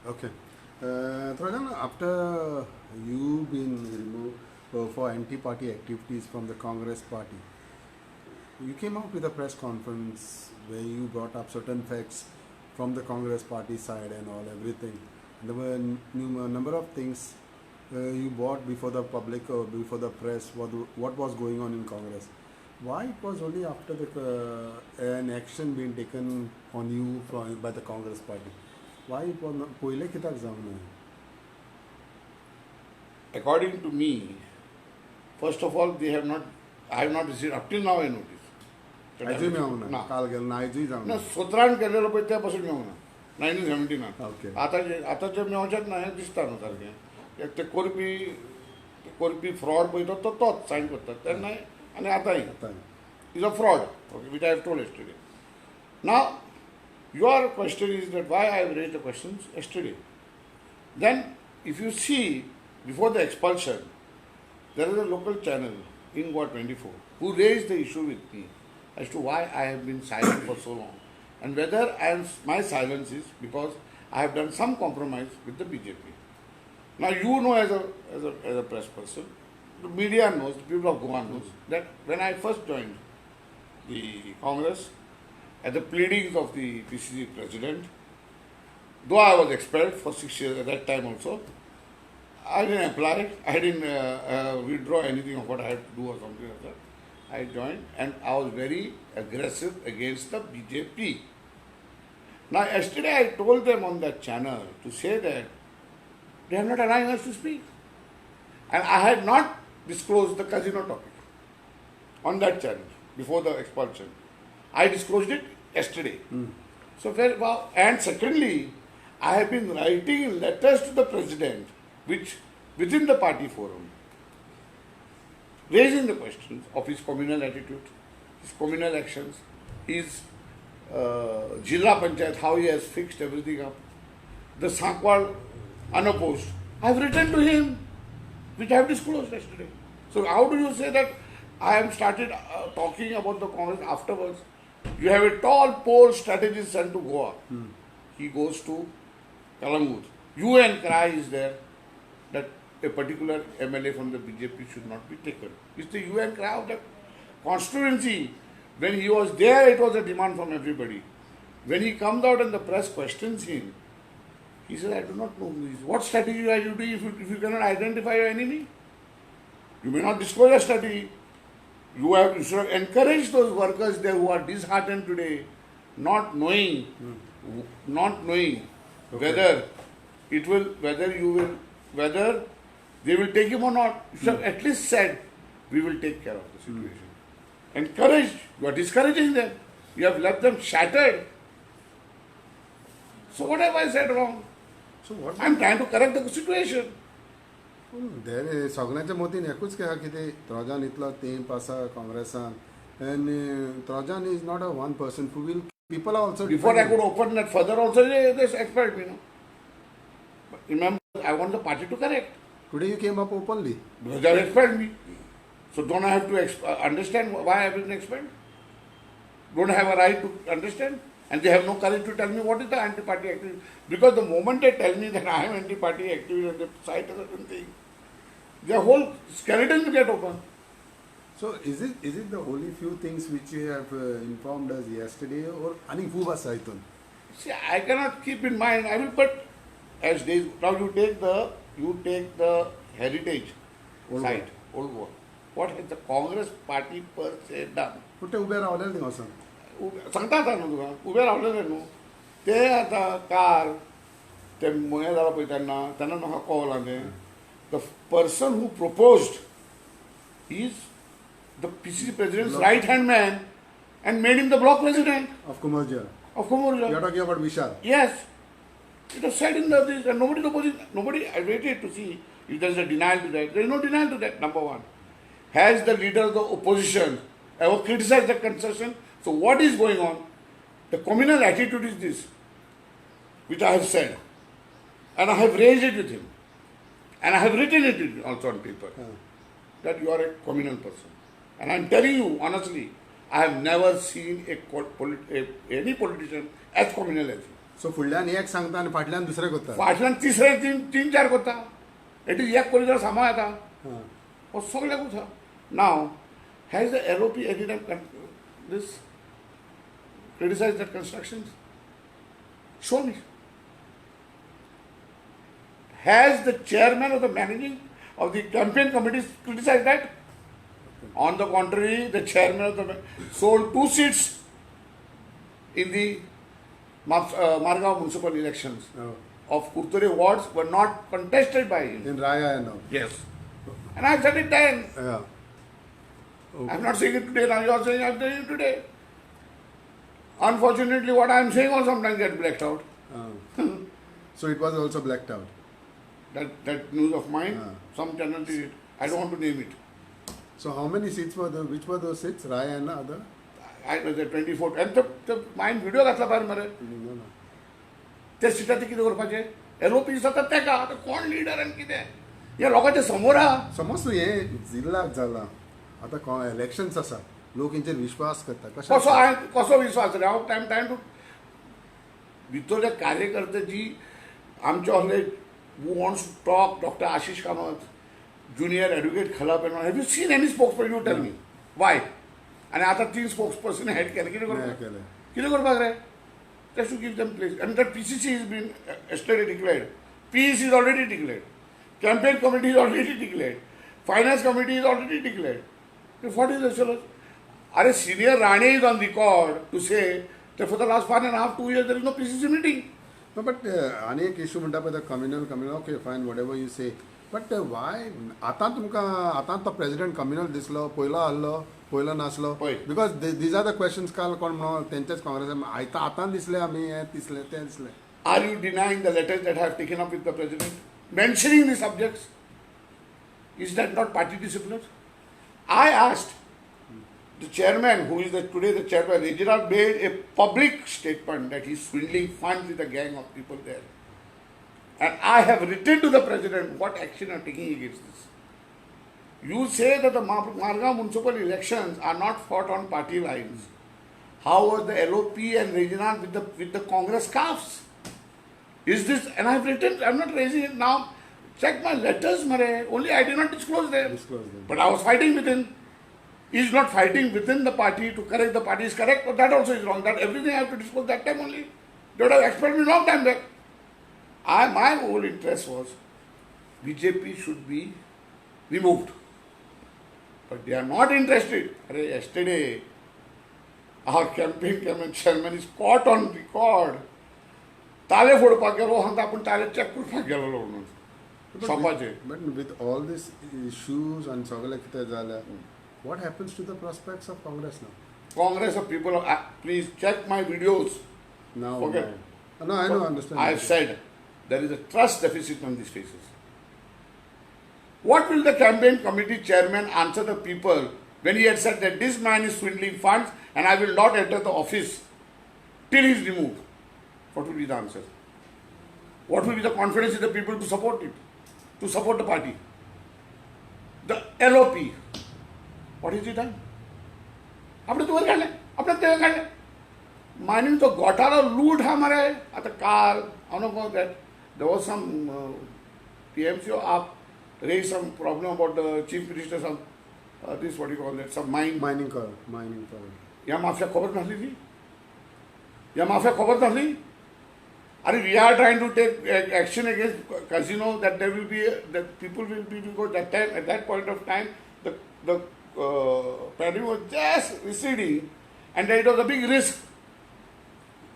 Okay. Trajan, after you been removed for anti-party activities from the Congress party, you came out with a press conference where you brought up certain facts from the Congress party side and all everything. There were a number of things you brought before the public or before the press what was going on in Congress. Why it was only after an action being taken on you by the Congress party? Why it was not पहिले कित्याक जावंक ना? According to me, first of all, I have not received up till now a notice. आयजूय मेळोंक ना ना. काल गेलो ना आयजूय जावंक ना ना स्वतंत्रान केलेलो पळय त्या पासून मेळोंक ना 1979 ओके आतां जे मेळचेच ना हें दिसता न्हू सारकें एक ते करपी फ्रॉड पळय तो तोच सायन करता तेन्नाय आनी आतांय आतां is a fraud okay which I have told yesterday. Now, your question is that why I have raised the questions yesterday. Then, if you see, before the expulsion, there is a local channel, Ingwa 24, who raised the issue with me as to why I have been silent for so long and whether my silence is because I have done some compromise with the BJP. Now, you know as a press person, the media knows, the people of Goa knows, that when I first joined the Congress, at the pleadings of the PCC president, though I was expelled for 6 years at that time also, I didn't apply, I didn't withdraw anything of what I had to do or something like that. I joined and I was very aggressive against the BJP. Now, yesterday I told them on that channel to say that they are not allowing us to speak. And I had not disclosed the casino topic on that channel before the expulsion. I disclosed it yesterday. So, and secondly, I have been writing letters to the president, which within the party forum, raising the questions of his communal attitude, his communal actions, his Jilla Panchayat, how he has fixed everything up, the Sankwal unopposed. I have written to him, which I have disclosed yesterday. So, how do you say that I have started talking about the Congress afterwards? You have a tall pole strategist sent to Goa. He goes to Kalangut. UN cry is there that a particular MLA from the BJP should not be taken. It's the UN cry of the constituency. When he was there, it was a demand from everybody. When he comes out and the press questions him, he says, I do not know who he is. What strategy are you doing if you cannot identify your enemy? You may not disclose your strategy. You should encourage those workers there who are disheartened today, not knowing whether they will take him or not. You should have at least said, we will take care of the situation. Encourage, you are discouraging them. You have left them shattered. So what have I said wrong? So what? I am trying to correct the situation. सगळ्यांच्या मतीन एकूच आहा कितें त्रॉजान इतलो तेंप आसा काँग्रेसान and Trojan is not a one person who will people are also Before I could open that further also, they expelled me. But remember, I want the party to correct. Today you came up openly Because they have expelled me. So don't I have to understand why I have been expelled? Don't I have a right to understand? And they have no courage to tell me what is the anti-party activity. Because the moment they tell me that I am anti-party activity and they cite a certain thing, their whole skeleton will get open. So is it the only few things which you have informed us yesterday or आनी खूब आसा हितून? See, I cannot keep in mind. I will put as days. Now you take the heritage Old site, old war. What has the Congress party per se done? पूण ते ube रावलेले न्ही वचून सांगता आता न्हू तुका उबे रावलेले न्हू ते आतां कार ते मुये जाला पळय तेन्ना म्हाका कळलां तें the person who proposed is the PCC president's right hand man and made him the block president of Komorja of Komorja. You are talking about Vishal Yes. It was said in this, and nobody is opposing. Nobody, I waited to see if there is a denial to that. There is no denial to that, number one. Has the leader of the opposition ever criticized the concession? So what is going on? The communal attitude is this, which I have said. And I have raised it with him. And I have written it also on paper. That you are a communal person. And I am telling you, honestly, I have never seen any politician as communal as you. सो फुडल्यान एक सांगता आनी फाटल्यान दुसरें करता. फाटल्यान तिसरे तीन चार करता. एट इज एक करी जाल्यार सांबाळ येता. हां. हो सगळ्याक उठा. नाव has the LOP any time this criticize that constructions? Show me. Has the chairman of the managing of the campaign committee criticized that? On the contrary, the chairman of the sold 2 seats in the Margao municipal elections Oh. of Kurtore wards were not contested by him. In Raya and all. Yes. And I said it then. Yeah. Okay. I'm not saying it today, now you are saying I'm saying it today. Unfortunately, what I'm saying also sometimes gets blacked out. So it was also blacked out. That news of mine, Ah. some channel did it. I don't want to name it. So how many seats were there? Which were those seats? Raya and other? I was there 24. And the mine video घातला पाहिजे मरे. No, no. त्या सिटाचे किती करपाचे? LOP सतत तेका आता कोण लीडर आणि कितें? या लोकांच्या समोर आहा. समज हे जिल्ल्याक जाला आतां इलेक्शन्स आसा लोक हेंचेर विश्वास करता कसो विश्वास रे हांव टायम टू भितरले कार्यकर्ते जी आमचे असले who wants to talk, Dr. Ashish Kamath, junior advocate Khalap and all. Have you seen any spokesperson? You tell me. Why? And आता 3 spokesperson head केले किती करपाक रे? Just to give them place. And that PCC has been yesterday declared. PEC is already declared. Campaign committee is already declared. Finance committee is already declared. What is the challenge? Are senior Rane is on record to say that for the last 1.5, 2 years there is no PCC meeting. No, but अनेक issue म्हणटा पळय communal okay fine what ever you से but why आतां तुमकां आतां तो president communal दिसलो पयलो आहलो पयलो नासलो because these are the questions काल कोण म्हणून तेंचेच काँग्रेस आतां दिसले आमी हें दिसलें तें दिसलें. Are you denying the letters that I have taken up with the president, mentioning the subjects? Is that not party discipline? I asked the chairman, who is today the chairman, Reginald, made a public statement that he's swindling funds with a gang of people there. And I have written to the president what action are taking against this. You say that the Margao municipal elections are not fought on party lines. How was the LOP and Reginald with the Congress scarfs? Is this, and I've written, I'm not raising it now. Check my letters, Mare. Only I did not disclose them. But I was fighting within. He's not fighting within the party to correct the party is correct, but that also is wrong. That everything I have to disclose that time only. They would have expelled me long time back. My whole interest was BJP should be removed. But they are not interested. Yesterday, our campaign chairman is caught on record. ताले फोडपाक गेलो सांगता आपूण ताले check करपाक गेलो म्हणून शॉपाचे. But with all these issues आनी सगळें कितें जालें what happens to the prospects of Congress now? Congress of people, please check my videos. Now, forget. No, I don't understand. I have said there is a trust deficit on these faces. What will the campaign committee chairman answer the people when he had said that this man is swindling funds and I will not enter the office till he is removed? What will be the answer? What will be the confidence in the people to support it, to support the party? The LOP. What is it done? आपने तो काढले आपने ते काढले mining तो घोटाळा लूट हा मरे आता काल I don't know that there was some TMC up raised some problem about the chief minister some this what you call that some mining या माफिया खबर नसली ती या माफिया खबर नसली अरे we are trying to take action against casino that there will be that people will be because that time at that point of time the pandemic was just receding and it was a big risk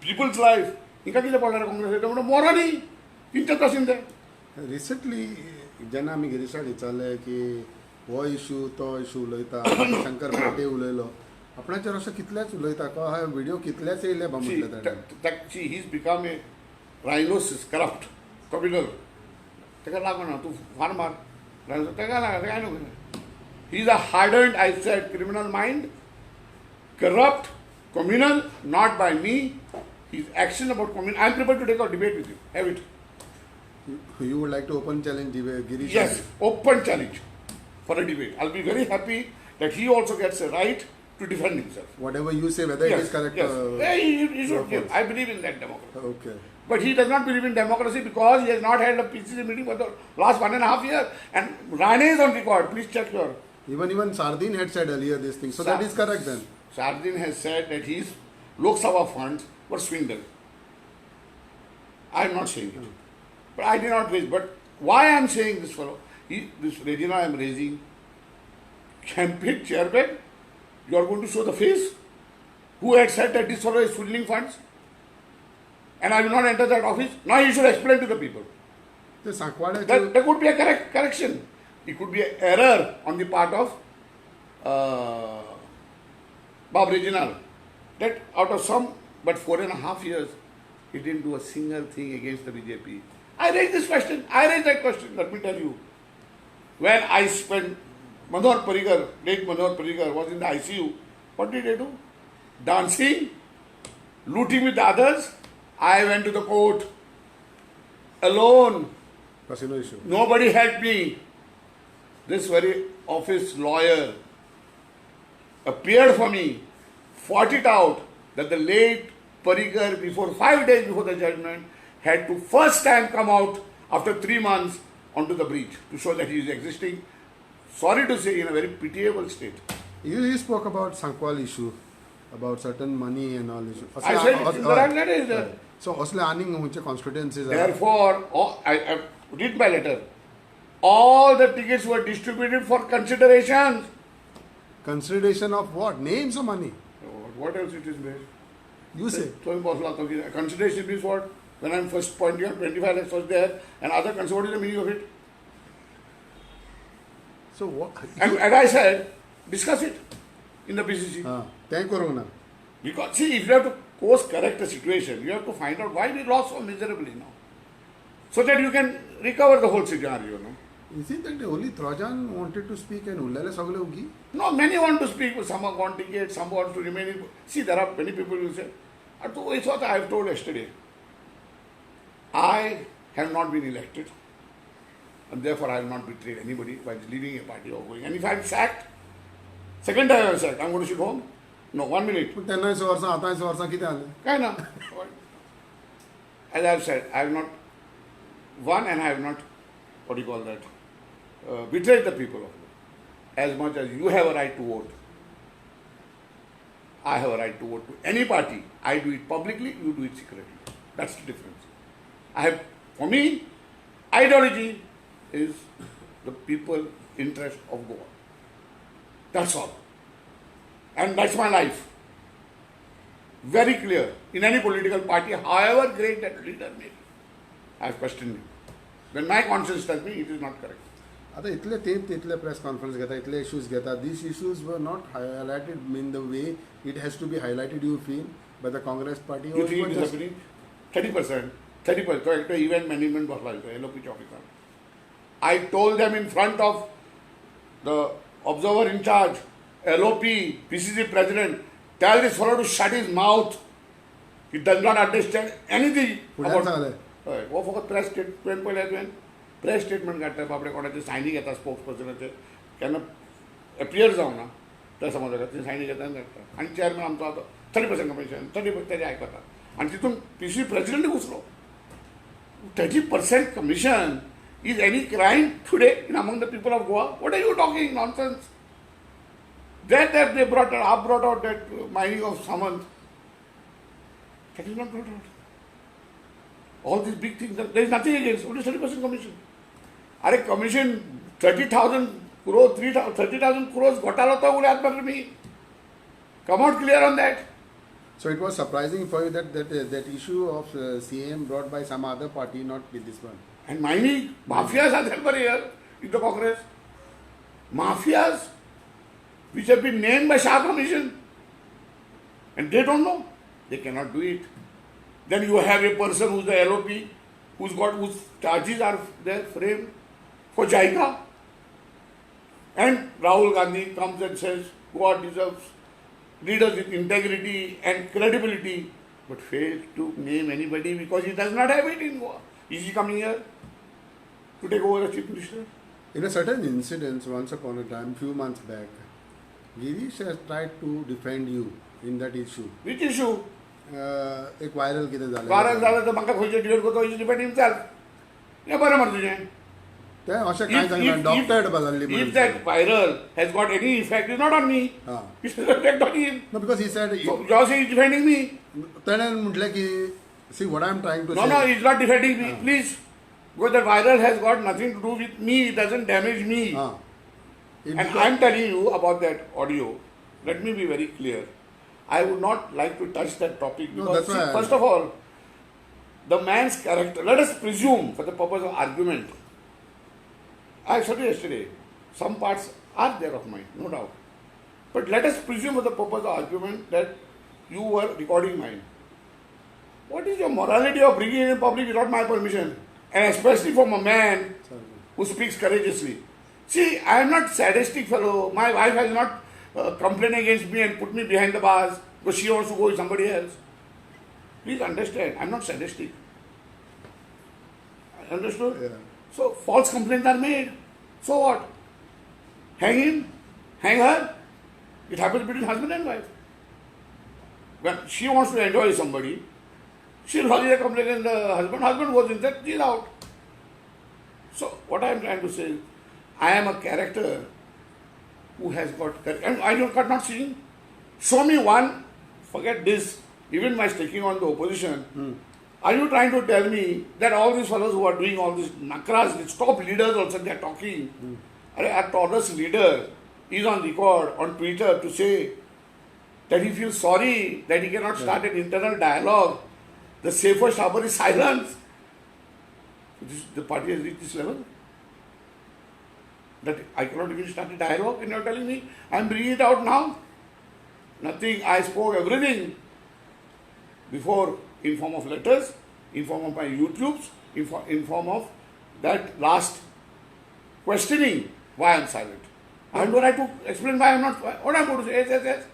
people's life. Inca कितें पडलें काँग्रेस म्हणून मोरानी इंचत आशिल्लें तें recently जेन्ना आमी गिरीशाक विचारलें की हो इशू तो इशू उलयता शंकर पाटे उलयलो आपणाचेर अशें कितलेच उलयता हा व्हिडिओ कितलेच येयले बा म्हटलें ताणें ही इज बिकम ए रायनोसिस करप्ट कम्युनल तेका लागना तूं फार मार तेका लागना काय न्हू. He is a hardened, I said, criminal mind, corrupt, communal, not by me. His action about communal. I am prepared to take a debate with you. Have it. You would like to open challenge Girish? Yes, open challenge for a debate. I'll be very happy that he also gets a right to defend himself. Whatever you say, whether it is correct yes. He should give. I believe in that democracy. Okay. But he does not believe in democracy because he has not had a PCC meeting for the last 1.5 years. And Rane is on record. Please check your. Even Sardin had said earlier this thing. So that is correct then. Sardin has said that his Lok Sabha funds were swindled. I am not saying it. But I did not raise. But why I am saying this fellow? This Regina I am raising. Campaign chairman, you are going to show the face? Who had said that this fellow is swindling funds? And I will not enter that office. Now you should explain to the people. The Sankwada There could be a correction. It could be an error on the part of Bob Reginald. That out of some, but 4.5 years, he didn't do a single thing against the BJP. I raised this question. I raised that question. Let me tell you. When I spent, Manohar Parrikar, late Manohar Parrikar was in the ICU. What did I do? Dancing, looting with others. I went to the court alone. Casino issue. Nobody helped me. This very office lawyer appeared for me, fought it out that the late Parrikar, before 5 days before the judgment, had to first time come out after 3 months onto the breach to show that he is existing. Sorry to say, in a very pitiable state. You spoke about Sankwal issue, about certain money and all issue. I said it in the right letter is there. So, Osle Aning which constituencies are. Therefore, I read my letter. All the tickets were distributed for consideration. Consideration of what? Names or money? What else it is based? You say. Consideration means what? When I am first pointing out 25 lakhs was there, and other what is the meaning of it? So what? And as I said, discuss it in the PCC. Thank you, Because see, if you have to course correct the situation, you have to find out why we lost so miserably now, so that you can recover the whole scenario. No? Is it that only Trojan wanted to speak and Ullale Sagle Ugi? No, many want to speak, some want tickets, some want to remain in. See, there are many people who say, it's what I have told yesterday. I have not been elected, and therefore I have not betrayed anybody by leaving a party or going. And if I am sacked, second time I am sacked, I am going to sit home. No, 1 minute. Kind of. As I have said, I have not won and I have not, betrayed the people of Goa. As much as you have a right to vote, I have a right to vote to any party. I do it publicly, you do it secretly. That's the difference. For me, ideology is the people interest of Goa. That's all. And that's my life. Very clear. In any political party, however great that leader may be, I have questioned him. When my conscience tells me it is not correct. आता इतले तेप इतले press conference घेता इतले issues घेता these issues were not highlighted in the way it has to be highlighted, you feel, by the Congress party? You think it is happening? 30%. तो एक event management बसला होता है LOP officer. I told them in front of the observer in charge, LOP, PCC president, tell this fellow to shut his mouth. He does not understand anything about. वो फक्त press statement पळयलें press statement काडटा बाबडे कोणाचे सायनी घेता spokes पर्सनाचे केन्ना appear जावना त्या समाजाक ती सायनी घेता आनी धाडटा आनी चेअरमॅन आमचो आतां 30% कमिशन 30% तेजे आयकता आनी तितून PCC president घुसलो 30% commission is any crime today in among the people of Goa? What are you talking nonsense? That they brought out that mining of Samant. That is not brought out. All these big things, there is nothing against. What is 30% commission? Are commission 30,000 crores, 30,000 crores घोटाला तो उड़े हाथ पकड़ में. Come out clear on that. So it was surprising for you that issue of CM brought by some other party, not with this one. And mining mafias are there here in the Congress. Mafias which have been named by Shah Commission. And they don't know. They cannot do it. Then you have a person who's the LOP, whose charges are there framed for JICA. And Rahul Gandhi comes and says, Goa deserves leaders with integrity and credibility, but fails to name anybody because he does not have it in Goa. Is he coming here to take over as Chief Minister? In a certain incident, once upon a time, few months back, Girish has tried to defend you in that issue. Which issue? एक viral कितें जालें कारण जालें तर म्हाका खंयचे debate करता is depend himself. हें बरें मरे तुजें. तें अशें कांय सांगना डॉक्टरेट जाल्ली if म्हणून. that viral has got any effect, it's not on me. हां. It's effect on him. No, because he said So you're saying he's defending me? तेणें म्हटलें की see what I am trying to No, no, he's not defending me. Please. Because the viral has got nothing to do with me. It doesn't damage me. हां. And I'm telling you about that audio. Let me be very clear. I would not like to touch that topic No, because, that's why first of all, the man's character. Let us presume, for the purpose of argument. I said yesterday, some parts are there of mine, no doubt. But let us presume, for the purpose of argument, that you were recording mine. What is your morality of bringing it in public without my permission? And especially from a man who speaks courageously. See, I am not sadistic fellow. My wife has not complained against me and put me behind the bars because she wants to go with somebody else. Please understand, I am not sadistic. Understood? Yeah. So false complaints are made. So what? Hang him? Hang her? It happens between husband and wife. When she wants to enjoy somebody, she'll lodge a complaint against the husband goes inside, she's out. So what I am trying to say is, I am a character who has got courage. And I don't not seeing. Show me one, forget this, even my taking on the opposition. Are you trying to tell me that all these fellows who are doing all these nakras, these top leaders also, they are talking. A tallest leader is on record on Twitter to say that he feels sorry that he cannot start an internal dialogue. The safest harbor is silence. The party has reached this level. That I cannot even start a dialogue and you are telling me I am bringing it out now. Nothing. I spoke everything before in form of letters, in form of my YouTubes, in form of that last questioning why I am silent. I have no right to explain why I am not. What I am going to say? Yes.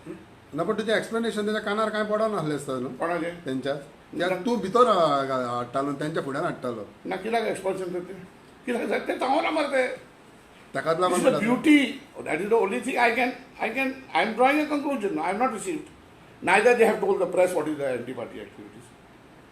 ना पण तुझे explanation त्याच्या कानार काय पडा नासलें आसता न्हू कोणाचे? त्यांच्या त्यात तू भितर हाडटालो त्यांच्या फुड्यान हाडटालो ना कित्याक एक्सपल्शन करते? कित्याक जाता तें सांगूना मरे तें. ताकाच This लागून is the म्हणटा तो. beauty. That is the only thing I am drawing a conclusion. I am not received. Neither they have told the press what is the anti-party activities.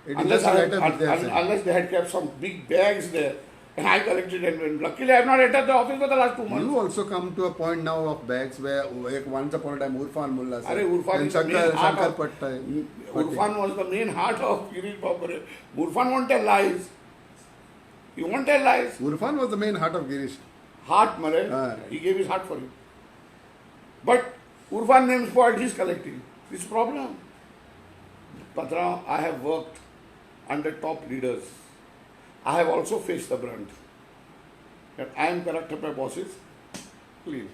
It is just a letter which they have sent. Unless they had kept some big bags there. And I collected and luckily I have not entered the office for the last 2 months. You also come to a point now of bags where एक once upon a time Urfan Mullah sir Arey, Urfan and is the main Shankar heart Shankar of- Pattai. Urfan was the main heart of Girish Babare. Urfan won't tell lies. He won't tell lies. Urfan was the main heart of Girish. Heart, Mare. Ah. He gave his heart for you. But Urfan name squad he is collecting. This problem. Patra, I have worked under top leaders. I have also faced the brunt. That I am correct of my bosses. Clean.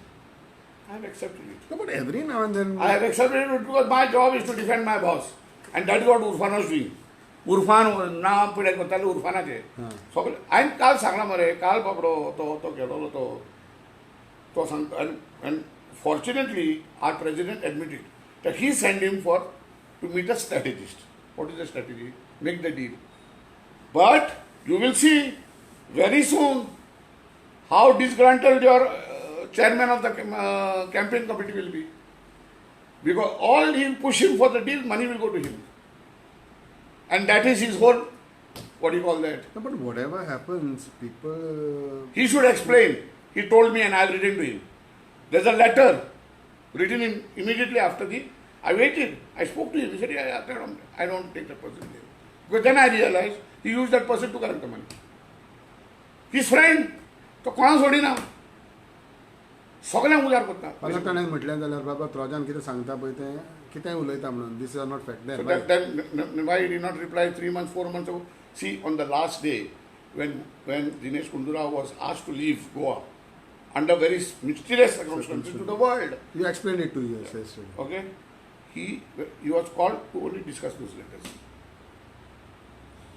I have accepted it. No, but every now and then. I have accepted it because my job is to defend my boss. And that is what Urfan was doing. Irfan नाव पिढ्याक करताले उर्फानाचे सगळे हांवें काल सांगला मरे काल बाबडो तो गेलोलो तो सांगता and fortunately our president admitted that he sent him to meet a strategist. What is the strategy? Make the deal. But you will see very soon how disgruntled your chairman of the campaign committee will be. Because all he will push him for the deal, money will go to him. And that is his whole, what do you call that? No, but whatever happens, people. He should explain. He told me and I have written to him. There's a letter written in immediately after I waited. I spoke to him. He said, yeah, I don't take that person there. Because then I realized he used that person to collect the money. His friend, तो कोणा सोडिना सगळ्यांक उजार करता. मला ताणें म्हटलें जाल्यार बाबा त्रॉजान कितें सांगता पळय तें कितेंय उलयता म्हणून this are not fact So then why did he not reply 3 months, 4 months ago? See, on the last day, when Dinesh Kundura was asked to leave Goa, under very mysterious circumstances to the world, You explained it to us yesterday. okay, he was called to only discuss those letters,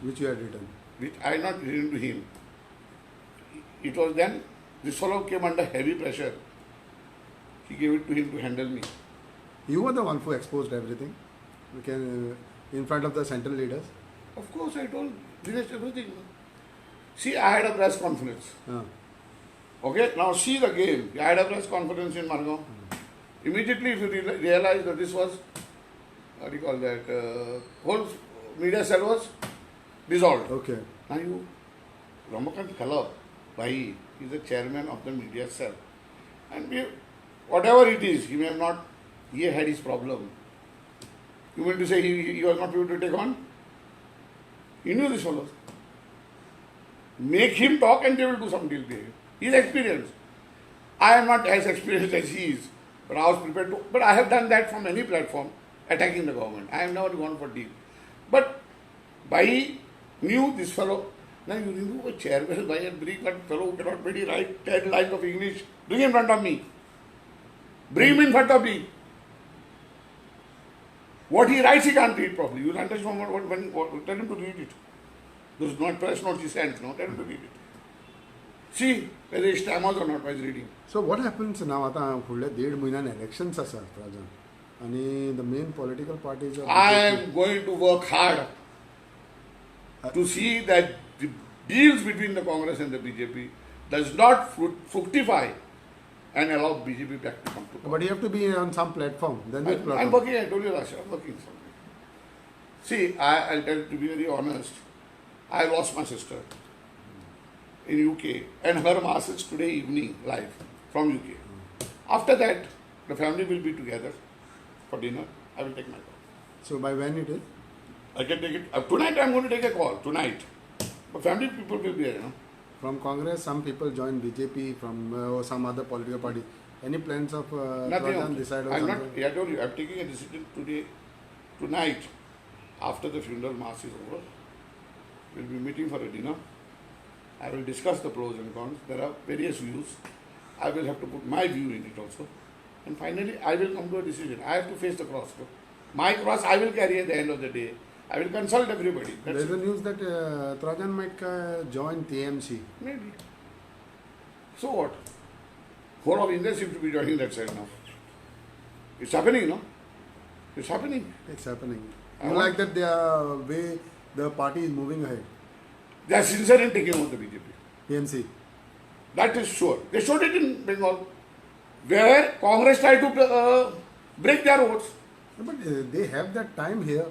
Which you had written. which I had not written to him. It was then, this fellow came under heavy pressure. He gave it to him to handle me. You were the one who exposed everything. We can, in front of the central leaders. Of course, I told Dinesh everything. See, I had a press conference. Okay, now see the game. I had a press conference in Margao. Immediately, if you realize that this was what do you call that, whole media cell was dissolved. Okay. Now you, Ramakant Khala, Bhai, is the chairman of the media cell. And whatever it is, he may have not, he had his problem. You mean to say he was not able to take on? He knew this fellow. Make him talk and they will do some deal behavior. He is experienced. I am not as experienced as he is, but I was prepared to. But I have done that from any platform, attacking the government. I have never gone for deal. But Bhai knew this fellow. Now you remove a chairman Bhai and bring that fellow who cannot really write 10 lines of English. Bring him in front of me. Bring him in front of me. What he writes, he can't read properly. You will understand tell him to read it. Those not press notes he sends, no, tell him to read it. See whether he stammers or not while reading. So what happens now? आता फुडल्या 1.5 महिन्यान elections आसात राजन, आणि the main political parties are. I am going to work hard to see that the deals between the Congress and the BJP does not fructify and allow BJP back to come to power. But you have to be on some platform. Then which I'm platform? working, I told you last year, I'm working something. See, I'll tell you to be very honest, I lost my sister in UK and her mass is today evening live from UK. After that, the family will be together for dinner. I will take my call. So by when it is? I can take it. Tonight I'm going to take a call. Tonight. But family people will be there, you know. From Congress, some people join BJP from some other political party. Any plans of Nothing. Rajan decide or I'm not, something? I told you, I'm taking a decision today, tonight, after the funeral mass is over. We'll be meeting for a dinner. I will discuss the pros and cons. There are various views. I will have to put my view in it also. And finally, I will come to a decision. I have to face the cross. My cross I will carry at the end of the day. I will consult everybody. That's There's it. a news that Trajan might join TMC. Maybe. So what? Whole of India seems to be joining that side now. It's happening, no? It's happening. It's happening. I You want- like that the way the party is moving ahead? They are sincere in taking over the BJP. TMC. That is sure. They showed it in Bengal, where Congress tried to break their votes. But they have that time here.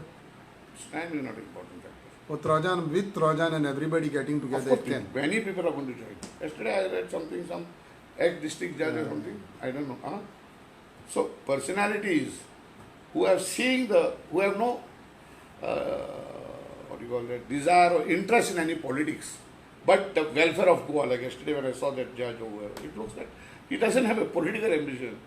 Time is not important factor. For Trajan, with Trajan and everybody getting Of together, course, it can. many people are going to join. Yesterday I read something, some ex-district judge or something. I don't know. Huh? So personalities who have who have no desire or interest in any politics, but the welfare of Goa. Like yesterday when I saw that judge over, it looks like he doesn't have a political ambition.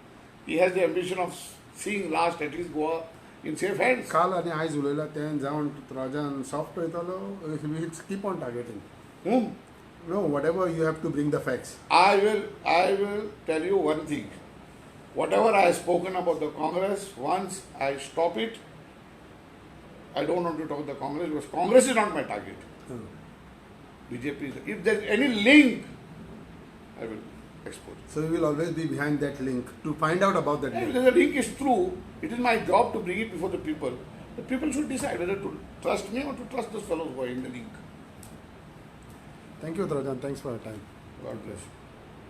He has the ambition of seeing last at least Goa in safe hands. काल आणि आयज उलयला तें जावन Trajan soft पळयतलो, we'll keep on targeting. Whom? No, whatever you have to bring the facts. I will tell you one thing. Whatever I have spoken about the Congress, once I stop it, I don't want to talk about the Congress because Congress is not my target. BJP is. If there is any link, I will expose it. So we will always be behind that link to find out about that If link. the link is true, it is my job to bring it before the people. The people should decide whether to trust me or to trust those fellows who are in the link. Thank you, Trajan. Thanks for your time. God bless you.